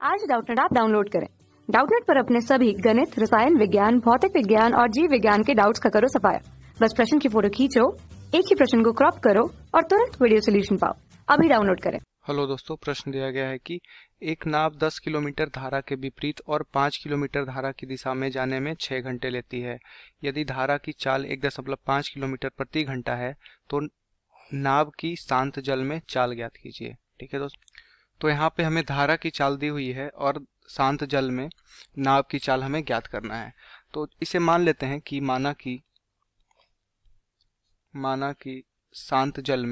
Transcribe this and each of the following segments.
आज Doubtnut app download करें। Doubtnut पर अपने सभी गणित, रसायन विज्ञान, भौतिक विज्ञान और जीव विज्ञान के डाउट्स का करो सफाया। बस प्रश्न की फोटो खींचो, एक ही प्रश्न को क्रॉप करो और तुरंत वीडियो सोल्यूशन पाओ। अभी डाउनलोड करें। हेलो दोस्तों, प्रश्न दिया गया है कि एक नाव 10 किलोमीटर धारा के विपरीत और 5 किलोमीटर धारा की दिशा में जाने में 6 घंटे लेती है। यदि धारा की चाल 1.5 किलोमीटर प्रति घंटा है तो नाव की शांत जल में चाल ज्ञात कीजिए। ठीक है दोस्तों, तो यहाँ पे हमें धारा की चाल दी हुई है और शांत जल में नाव की चाल हमें ज्ञात करना है। तो इसे मान लेते हैं कि माना कि शांत जल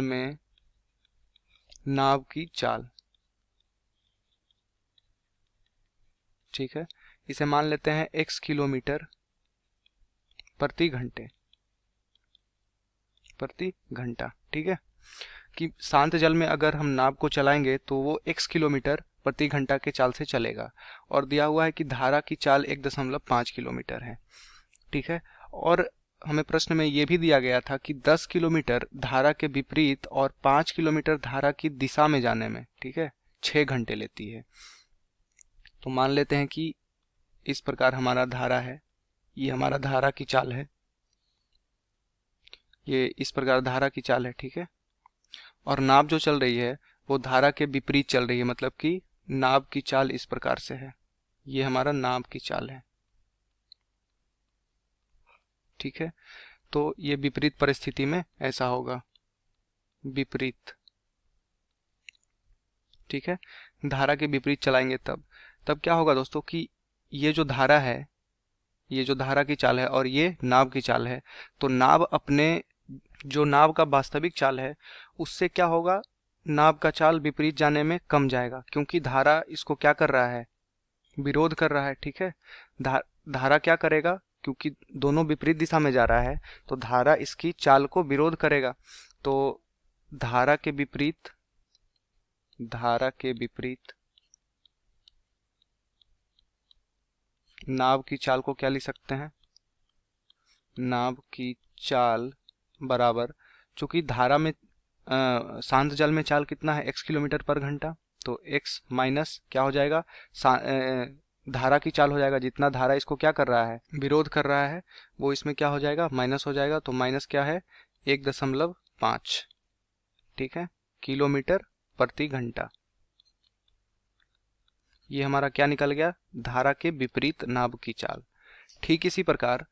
में नाव की चाल, ठीक है, इसे मान लेते हैं x किलोमीटर प्रति घंटा। ठीक है, कि शांत जल में अगर हम नाव को चलाएंगे तो वो x किलोमीटर प्रति घंटा के चाल से चलेगा और दिया हुआ है कि धारा की चाल 1.5 किलोमीटर है। ठीक है, और हमें प्रश्न में ये भी दिया गया था कि 10 किलोमीटर धारा के विपरीत और 5 किलोमीटर धारा की दिशा में जाने में, ठीक है, 6 घंटे लेती है। तो मान लेते हैं कि इस प्रकार हमारा धारा है, ये हमारा धारा की चाल है, ये इस प्रकार धारा की चाल है। ठीक है, और नाव जो चल रही है वो धारा के विपरीत चल रही है, मतलब कि नाव की चाल इस प्रकार से है, ये हमारा नाव की चाल है। ठीक है, तो ये विपरीत परिस्थिति में ऐसा होगा, विपरीत। ठीक है, धारा के विपरीत चलाएंगे तब क्या होगा दोस्तों कि ये जो धारा है, ये जो धारा की चाल है और ये नाव की चाल है, तो नाव अपने जो नाव का वास्तविक चाल है उससे क्या होगा, नाव का चाल विपरीत जाने में कम जाएगा, क्योंकि धारा इसको क्या कर रहा है, विरोध कर रहा है। ठीक है, धारा क्या करेगा, क्योंकि दोनों विपरीत दिशा में जा रहा है तो धारा इसकी चाल को विरोध करेगा। तो धारा के विपरीत नाव की चाल को क्या लिख सकते हैं, नाव की चाल बराबर, चूंकि धारा में शांत जल में चाल कितना है, x किलोमीटर पर घंटा, तो x माइनस क्या हो जाएगा, धारा की चाल हो जाएगा, जितना धारा इसको क्या कर रहा है, विरोध कर रहा है, वो इसमें क्या हो जाएगा, माइनस हो जाएगा। तो माइनस क्या है, 1.5, ठीक है, किलोमीटर प्रति घंटा। ये हमारा क्या निकल गया, धारा के विपरीत नाव की चाल। ठीक इसी प्रकार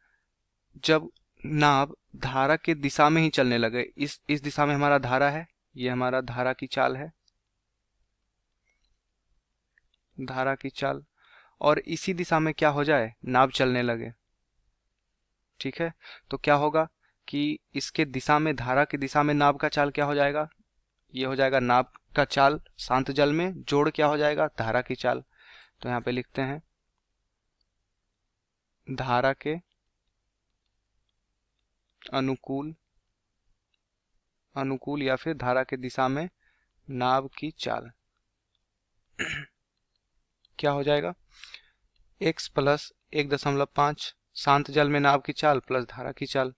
जब नाव धारा के दिशा में ही चलने लगे, इस दिशा में हमारा धारा है, ये हमारा धारा की चाल है, धारा की चाल, और इसी दिशा में क्या हो जाए, नाव चलने लगे। ठीक है, तो क्या होगा कि इसके दिशा में, धारा की दिशा में नाव का चाल क्या हो जाएगा, ये हो जाएगा नाव का चाल शांत जल में जोड़ क्या हो जाएगा, धारा की चाल। तो यहाँ पे लिखते हैं धारा के अनुकूल या फिर धारा के दिशा में नाव की चाल क्या हो जाएगा, x प्लस 1.5 शांत जल में नाव की चाल प्लस धारा की चाल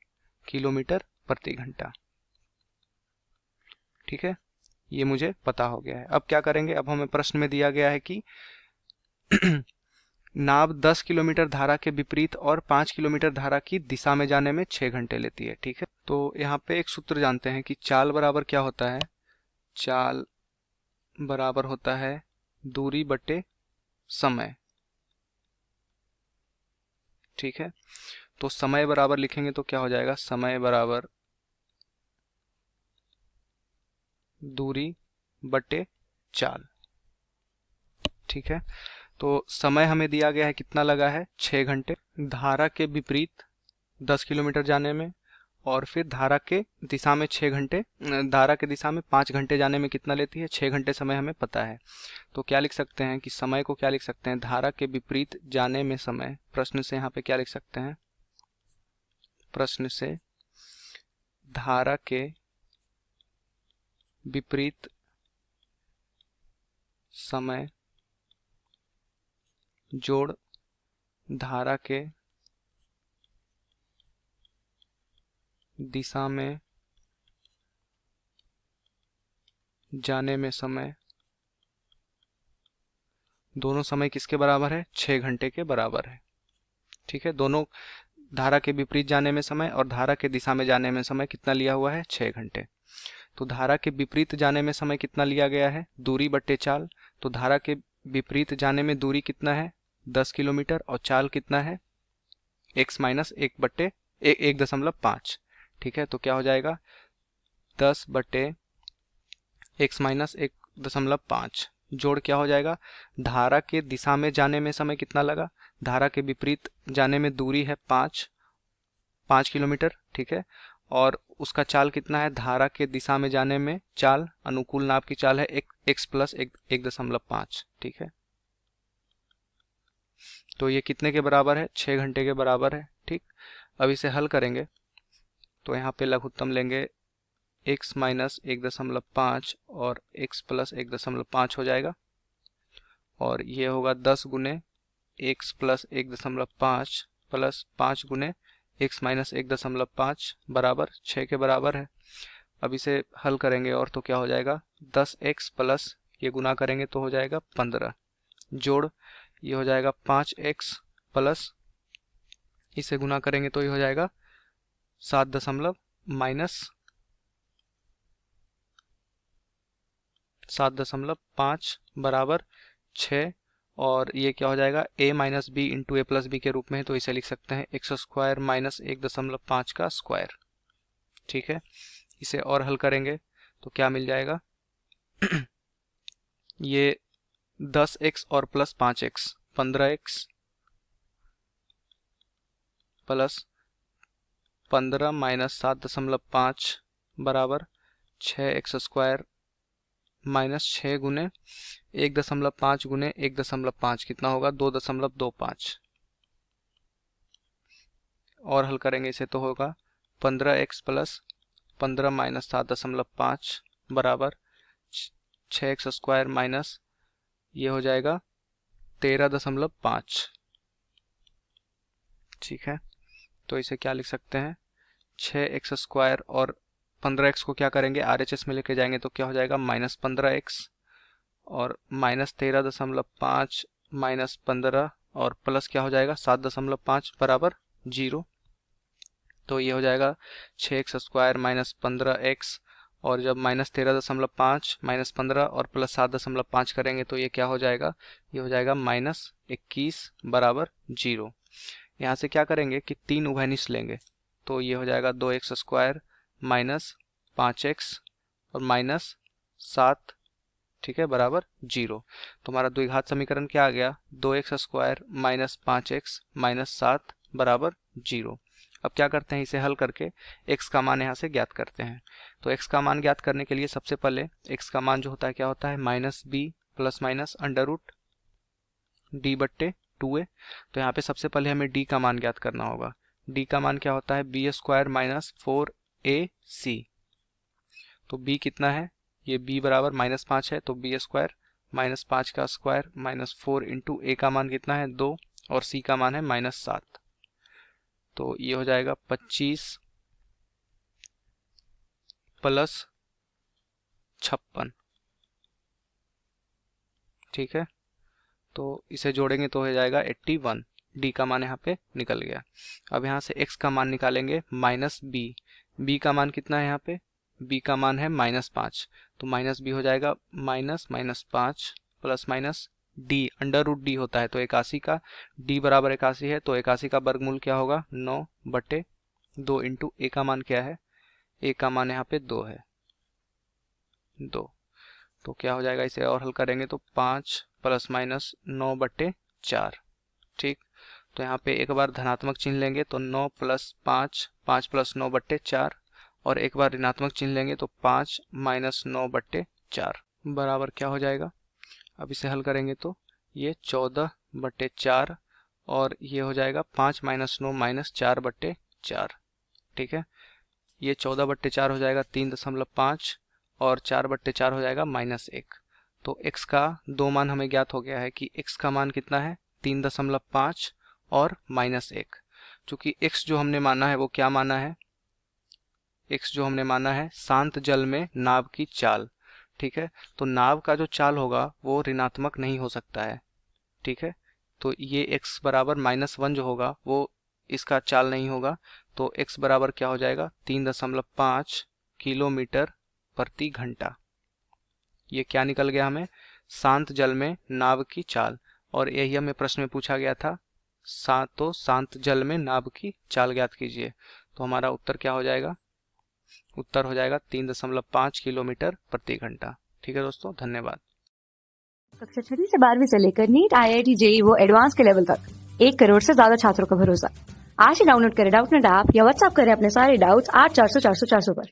किलोमीटर प्रति घंटा। ठीक है, ये मुझे पता हो गया है। अब क्या करेंगे, अब हमें प्रश्न में दिया गया है कि नाव 10 किलोमीटर धारा के विपरीत और 5 किलोमीटर धारा की दिशा में जाने में 6 घंटे लेती है। ठीक है, तो यहाँ पे एक सूत्र जानते हैं कि चाल बराबर क्या होता है, चाल बराबर होता है दूरी बटे समय। ठीक है, तो समय बराबर लिखेंगे तो क्या हो जाएगा, समय बराबर दूरी बटे चाल। ठीक है, तो समय हमें दिया गया है कितना लगा है, 6 घंटे, धारा के विपरीत 10 किलोमीटर जाने में, और फिर धारा के दिशा में 6 घंटे, धारा के दिशा में 5 घंटे जाने में कितना लेती है, 6 घंटे समय हमें पता है। तो क्या लिख सकते हैं कि समय को क्या लिख सकते हैं, धारा के विपरीत जाने में समय। प्रश्न से यहाँ पे क्या लिख सकते हैं, प्रश्न से धारा के विपरीत समय जोड़ धारा के दिशा में जाने में समय, दोनों समय किसके बराबर है? 6 घंटे के बराबर है। ठीक है, दोनों धारा के विपरीत जाने में समय और धारा के दिशा में जाने में समय कितना लिया हुआ है? 6 घंटे। तो धारा के विपरीत जाने में समय कितना लिया गया है? दूरी बट्टे चाल। तो धारा के विपरीत जाने में दूरी कितना है? 10 किलोमीटर और चाल कितना है? x minus 1.5। ठीक है, तो क्या हो जाएगा? 10 बट्टे x माइनस 1.5 जोड़ क्या हो जाएगा? धारा के दिशा में जाने में समय कितना लगा? धारा के विपरीत जाने में दूरी है 5 किलोमीटर। ठीक है, और उसका चाल कितना है? धारा के दिशा में जाने में चाल, अनुकूल नाप की चाल है x प्लस 1.5। ठीक है, तो ये कितने के बराबर है? 6 घंटे के बराबर है। ठीक, अब इसे हल करेंगे तो यहाँ पे लघुत्तम लेंगे x माइनस 1.5 और x प्लस 1.5 हो जाएगा, और ये होगा 10 गुने x प्लस 1.5 प्लस 5 गुने x माइनस 1.5 बराबर 6 के बराबर है। अब इसे हल करेंगे और तो क्या हो जाएगा? 10x प्लस ये गुना करेंगे तो हो जाएगा 15, जोड़ ये हो जाएगा 5x प्लस इसे गुना करेंगे तो ये हो जाएगा 7.5 बराबर 6, और ये क्या हो जाएगा? a minus B into A plus B के रूप में है, तो इसे लिख सकते हैं x स्क्वायर माइनस 1.5 का स्क्वायर। ठीक है, इसे और हल करेंगे तो क्या मिल जाएगा? ये 10x और plus 5x 15x plus 15 minus 7.5 बराबर 6x स्क्वायर माइनस 6 गुने 1.5 गुने 1.5 कितना होगा? 2.25। और हल करेंगे इसे तो होगा 15x प्लस 15 माइनस 7.5 बराबर 6x स्क्वायर माइनस ये हो जाएगा 13.5। ठीक है, तो इसे क्या लिख सकते हैं? 6x स्क्वायर और 15x को क्या करेंगे? RHS में लेके जाएंगे तो क्या हो जाएगा? माइनस 15x और माइनस 13.5 माइनस 15 और प्लस क्या हो जाएगा? 7.5 बराबर 0। तो ये हो जाएगा 6x स्क्वायर माइनस 15x, और जब माइनस 13.5 माइनस 15 और प्लस 7.5 करेंगे तो ये क्या हो जाएगा? ये हो जाएगा माइनस 21 बराबर 0। यहाँ से क्या करेंगे कि 3 उभयनिष्ठ लेंगे तो ये हो जाएगा 2x स्क्वायर माइनस 5x और माइनस 7। ठीक है, बराबर 0। तो हमारा द्विघात समीकरण क्या आ गया? 2x square minus 5x minus 7 बराबर 0। अब क्या करते हैं? इसे हल करके x का मान यहाँ से ज्ञात करते हैं। तो x का मान ज्ञात करने के लिए सबसे पहले x का मान जो होता है क्या होता है? Minus b plus minus under root d बट्टे 2a। तो यहाँ पे सबसे पहले हमें d का मान ज्ञात करना होगा। d का मान क्या होता है? B square minus 4ac। तो b कितना है? ये b बराबर -5 है, तो बी स्क्वायर -5 का स्क्वायर माइनस 4 इंटू a का मान कितना है? 2, और c का मान है -7। तो ये हो जाएगा 25 प्लस 56। ठीक है, तो इसे जोड़ेंगे तो हो जाएगा 81। d का मान यहाँ पे निकल गया। अब यहाँ से x का मान निकालेंगे माइनस b का मान कितना है? यहाँ पे b का मान है -5, तो माइनस b हो जाएगा -5 plus minus d under root d होता है, तो 81 का d बराबर 81 है, तो 81 का वर्गमूल क्या होगा? 9 बटे 2 इंटू a का मान क्या है? a का मान यहाँ पे 2 है, 2। तो क्या हो जाएगा? इसे और हल करेंगे तो 5 प्लस माइनस 9 बट्टे 4। ठीक, तो यहाँ पे एक बार धनात्मक चिन्ह लेंगे तो 9 प्लस 5 प्लस 9 बट्टे 4, और एक बार ऋणात्मक चिन्ह लेंगे तो 5 माइनस 9 बट्टे 4 बराबर क्या हो जाएगा? अब इसे हल करेंगे तो ये 14 बट्टे 4, और ये हो जाएगा 5 माइनस 9 माइनस 4 बट्टे 4। ठीक है, ये 14 बट्टे 4 हो जाएगा 3.5, और 4 बट्टे 4 हो जाएगा -1। तो x का दो मान हमें ज्ञात हो गया है कि x का मान कितना है? 3.5 और -1। चूंकि x जो हमने माना है वो क्या माना है? x जो हमने माना है शांत जल में नाव की चाल। ठीक है, तो नाव का जो चाल होगा वो ऋणात्मक नहीं हो सकता है। ठीक है, तो ये x बराबर -1 जो होगा वो इसका चाल नहीं होगा, तो x बराबर क्या हो जाएगा, 3.5 किलोमीटर प्रति घंटा। ये क्या निकल गया हमें, शांत जल में नाव की चाल। और यही हमें प्रश्न में पूछा गया था, शांत जल में नाव की चाल ज्ञात कीजिए। तो हमारा उत्तर क्या हो जाएगा, उत्तर हो जाएगा 3.5 किलोमीटर प्रति घंटा। ठीक है दोस्तों, धन्यवाद। कक्षा 6 से 12वीं से लेकर नीट, IIT, JEE वो एडवांस के लेवल तक 1 करोड़ से ज्यादा छात्रों का भरोसा। आज ही डाउनलोड करें डाउटनेट ऐप या व्हाट्सएप करें अपने सारे डाउट्स 8400 400 400 पर।